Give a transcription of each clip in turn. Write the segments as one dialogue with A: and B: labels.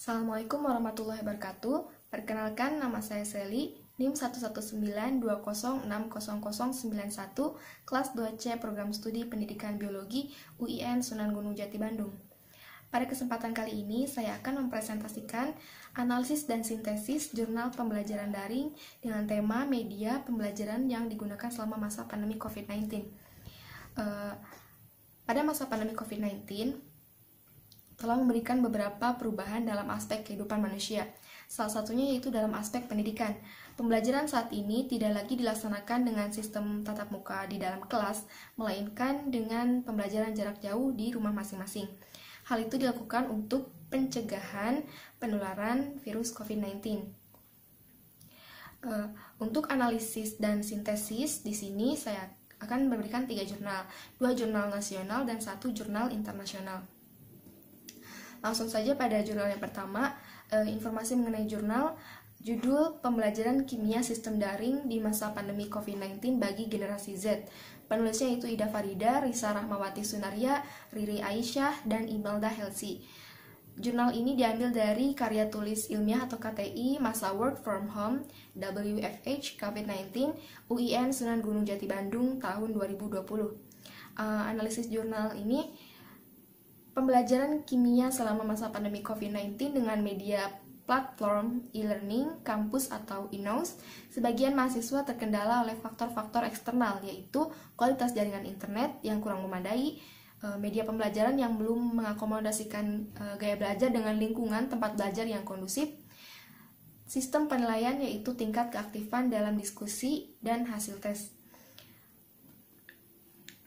A: Assalamualaikum warahmatullahi wabarakatuh. Perkenalkan, nama saya Sally, NIM 11920600091, kelas 2C Program Studi Pendidikan Biologi UIN Sunan Gunung Jati Bandung. Pada kesempatan kali ini, saya akan mempresentasikan analisis dan sintesis jurnal pembelajaran daring dengan tema media pembelajaran yang digunakan selama masa pandemi COVID-19. Pada masa pandemi COVID-19, telah memberikan beberapa perubahan dalam aspek kehidupan manusia. Salah satunya yaitu dalam aspek pendidikan. Pembelajaran saat ini tidak lagi dilaksanakan dengan sistem tatap muka di dalam kelas, melainkan dengan pembelajaran jarak jauh di rumah masing-masing. Hal itu dilakukan untuk pencegahan penularan virus COVID-19. Untuk analisis dan sintesis, di sini saya akan memberikan 3 jurnal, 2 jurnal nasional dan 1 jurnal internasional. Langsung saja pada jurnal yang pertama, informasi mengenai jurnal, judul Pembelajaran Kimia Sistem Daring di Masa Pandemi COVID-19 bagi Generasi Z. Penulisnya yaitu Ida Farida, Risa Rahmawati Sunaria, Riri Aisyah, dan Imelda Helsi. Jurnal ini diambil dari karya tulis ilmiah atau KTI Masa Work From Home WFH COVID-19 UIN Sunan Gunung Jati Bandung tahun 2020. Analisis jurnal ini pembelajaran kimia selama masa pandemi COVID-19 dengan media platform e-learning, kampus atau e-nous. Sebagian mahasiswa terkendala oleh faktor-faktor eksternal, yaitu kualitas jaringan internet yang kurang memadai, media pembelajaran yang belum mengakomodasikan gaya belajar dengan lingkungan tempat belajar yang kondusif, sistem penilaian yaitu tingkat keaktifan dalam diskusi dan hasil tes.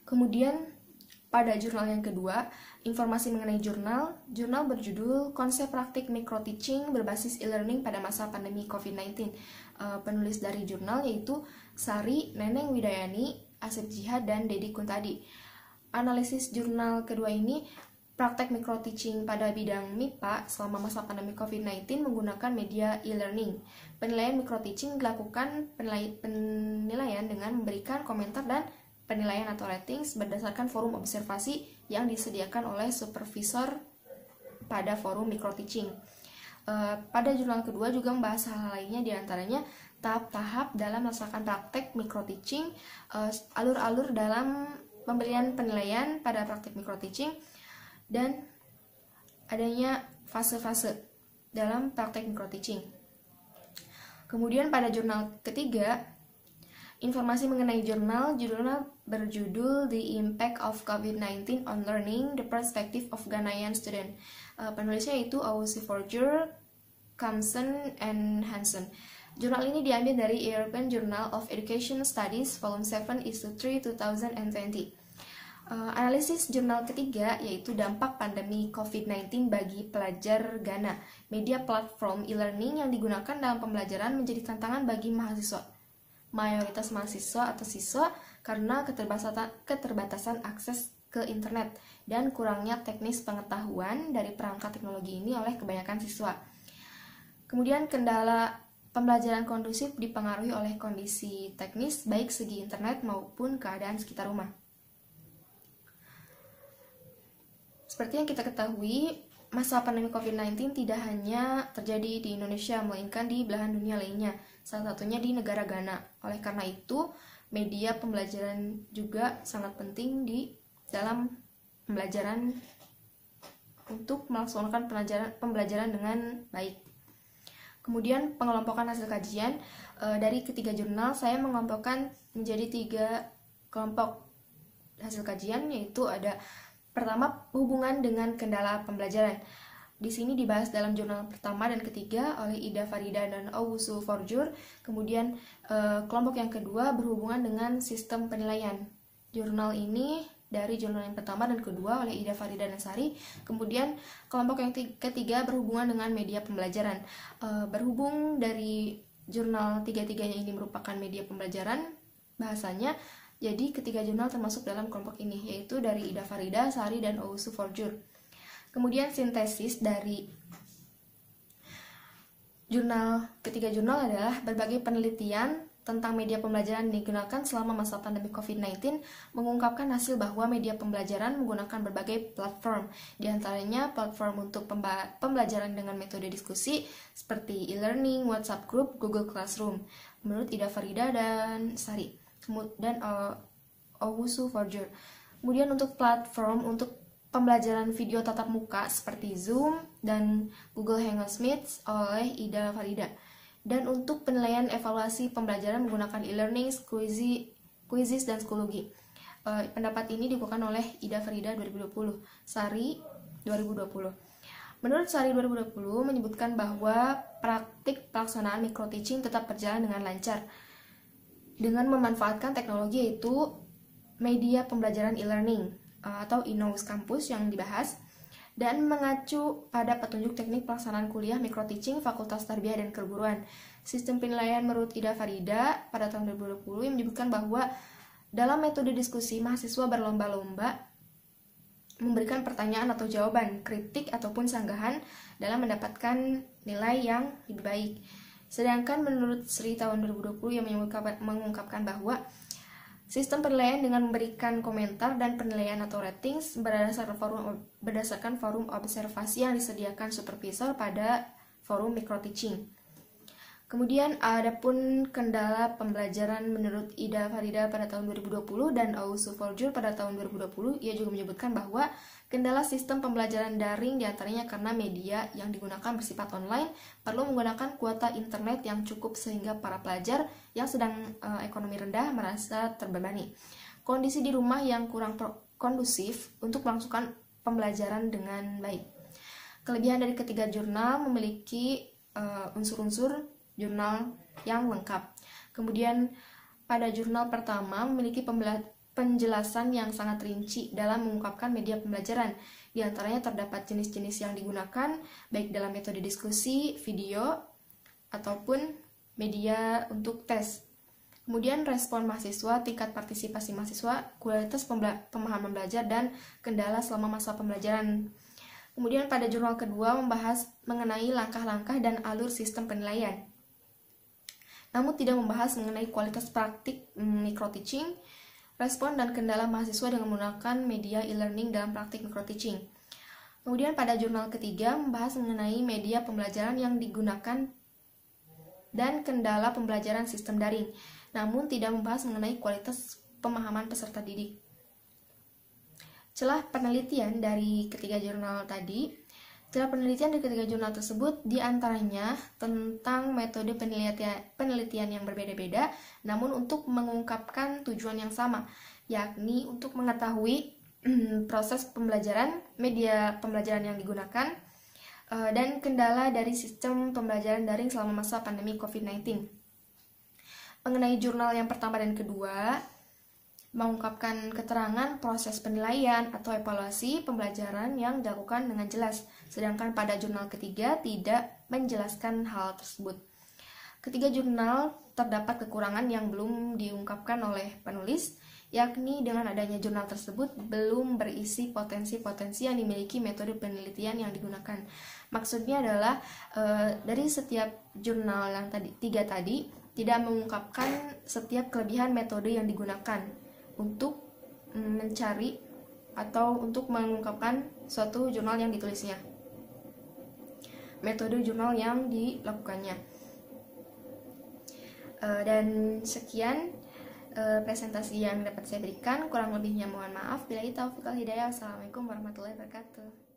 A: Kemudian pada jurnal yang kedua, informasi mengenai jurnal berjudul Konsep Praktik Microteaching berbasis e-learning pada masa pandemi COVID-19. Penulis dari jurnal yaitu Sari, Neneng Widayani, Asep Jihad, dan Dedi Kuntadi. Analisis jurnal kedua ini, praktek microteaching pada bidang MIPA selama masa pandemi COVID-19 menggunakan media e-learning. Penilaian microteaching dilakukan penilaian dengan memberikan komentar dan penilaian atau ratings berdasarkan forum observasi yang disediakan oleh supervisor pada forum microteaching. Pada jurnal kedua juga membahas hal lainnya, diantaranya tahap-tahap dalam melaksanakan praktek microteaching, alur-alur dalam pemberian penilaian pada praktek microteaching, dan adanya fase-fase dalam praktek microteaching. Kemudian pada jurnal ketiga, informasi mengenai jurnal berjudul The Impact of COVID-19 on Learning, The Perspective of Ghanaian Student. Penulisnya yaitu Owusu Forger, Kamsen, and Hansen. Jurnal ini diambil dari European Journal of Education Studies, Volume 7, Issue 3, 2020. Analisis jurnal ketiga yaitu dampak pandemi COVID-19 bagi pelajar Ghana. Media platform e-learning yang digunakan dalam pembelajaran menjadi tantangan bagi mayoritas mahasiswa atau siswa karena keterbatasan akses ke internet dan kurangnya teknis pengetahuan dari perangkat teknologi ini oleh kebanyakan siswa. Kemudian kendala pembelajaran kondusif dipengaruhi oleh kondisi teknis baik segi internet maupun keadaan sekitar rumah. Seperti yang kita ketahui, masa pandemi COVID-19 tidak hanya terjadi di Indonesia, melainkan di belahan dunia lainnya, salah satunya di negara Ghana. Oleh karena itu, media pembelajaran juga sangat penting di dalam pembelajaran untuk melaksanakan pembelajaran dengan baik. Kemudian pengelompokan hasil kajian, dari ketiga jurnal saya mengelompokkan menjadi 3 kelompok hasil kajian, yaitu ada pertama, hubungan dengan kendala pembelajaran. Di sini dibahas dalam jurnal pertama dan ketiga oleh Ida Farida dan Owusu Forger. Kemudian kelompok yang kedua berhubungan dengan sistem penilaian. Jurnal ini dari jurnal yang pertama dan kedua oleh Ida Farida dan Sari. Kemudian kelompok yang ketiga berhubungan dengan media pembelajaran. Berhubung dari jurnal tiga-tiganya ini merupakan media pembelajaran, bahasanya jadi ketiga jurnal termasuk dalam kelompok ini, yaitu dari Ida Farida, Sari, dan Owusu Forger. Kemudian sintesis dari ketiga jurnal adalah berbagai penelitian tentang media pembelajaran yang digunakan selama masa pandemi COVID-19 mengungkapkan hasil bahwa media pembelajaran menggunakan berbagai platform, di antaranya platform untuk pembelajaran dengan metode diskusi seperti e-learning, WhatsApp Group, Google Classroom, menurut Ida Farida dan Sari, dan Owusu Forger. Kemudian untuk platform untuk pembelajaran video tatap muka seperti Zoom dan Google Hangouts Meet oleh Ida Farida. Dan untuk penilaian evaluasi pembelajaran menggunakan e-learning, quizzes, dan Schoology. Pendapat ini dikeluarkan oleh Ida Farida 2020, Sari 2020. Menurut Sari 2020 menyebutkan bahwa praktik pelaksanaan micro-teaching tetap berjalan dengan lancar dengan memanfaatkan teknologi yaitu media pembelajaran e-learning atau Inous Campus yang dibahas, dan mengacu pada petunjuk teknik pelaksanaan kuliah micro-teaching Fakultas Tarbiyah dan Keguruan. Sistem penilaian menurut Ida Farida pada tahun 2020 yang menyebutkan bahwa dalam metode diskusi, mahasiswa berlomba-lomba memberikan pertanyaan atau jawaban, kritik ataupun sanggahan dalam mendapatkan nilai yang lebih baik. Sedangkan menurut Sri tahun 2020 yang mengungkapkan bahwa sistem penilaian dengan memberikan komentar dan penilaian atau ratings berdasarkan forum observasi yang disediakan supervisor pada forum micro-teaching. Kemudian adapun kendala pembelajaran menurut Ida Farida pada tahun 2020 dan Owusu Forger pada tahun 2020, ia juga menyebutkan bahwa kendala sistem pembelajaran daring diantaranya karena media yang digunakan bersifat online, perlu menggunakan kuota internet yang cukup sehingga para pelajar yang sedang ekonomi rendah merasa terbebani. Kondisi di rumah yang kurang kondusif untuk melangsungkan pembelajaran dengan baik. Kelebihan dari ketiga jurnal memiliki unsur-unsur jurnal yang lengkap. Kemudian pada jurnal pertama memiliki penjelasan yang sangat rinci dalam mengungkapkan media pembelajaran. Di antaranya terdapat jenis-jenis yang digunakan baik dalam metode diskusi, video, ataupun media untuk tes. Kemudian respon mahasiswa, tingkat partisipasi mahasiswa, kualitas pemahaman belajar, dan kendala selama masa pembelajaran. Kemudian pada jurnal kedua membahas mengenai langkah-langkah dan alur sistem penilaian, namun tidak membahas mengenai kualitas praktik micro-teaching, respon dan kendala mahasiswa dengan menggunakan media e-learning dalam praktik micro-teaching. Kemudian pada jurnal ketiga membahas mengenai media pembelajaran yang digunakan dan kendala pembelajaran sistem daring, namun tidak membahas mengenai kualitas pemahaman peserta didik. Celah penelitian dari ketiga jurnal tersebut diantaranya tentang metode penelitian yang berbeda-beda, namun untuk mengungkapkan tujuan yang sama, yakni untuk mengetahui proses pembelajaran, media pembelajaran yang digunakan, dan kendala dari sistem pembelajaran daring selama masa pandemi COVID-19. Mengenai jurnal yang pertama dan kedua, mengungkapkan keterangan proses penilaian atau evaluasi pembelajaran yang dilakukan dengan jelas, sedangkan pada jurnal ketiga tidak menjelaskan hal tersebut. Ketiga jurnal terdapat kekurangan yang belum diungkapkan oleh penulis, yakni dengan adanya jurnal tersebut belum berisi potensi-potensi yang dimiliki metode penelitian yang digunakan. Maksudnya adalah dari setiap jurnal yang tiga tadi tidak mengungkapkan setiap kelebihan metode yang digunakan untuk mencari atau untuk mengungkapkan suatu jurnal yang ditulisnya, metode jurnal yang dilakukannya. Dan sekian presentasi yang dapat saya berikan, kurang lebihnya mohon maaf. Billahi taufiq wal hidayah. Wassalamualaikum warahmatullahi wabarakatuh.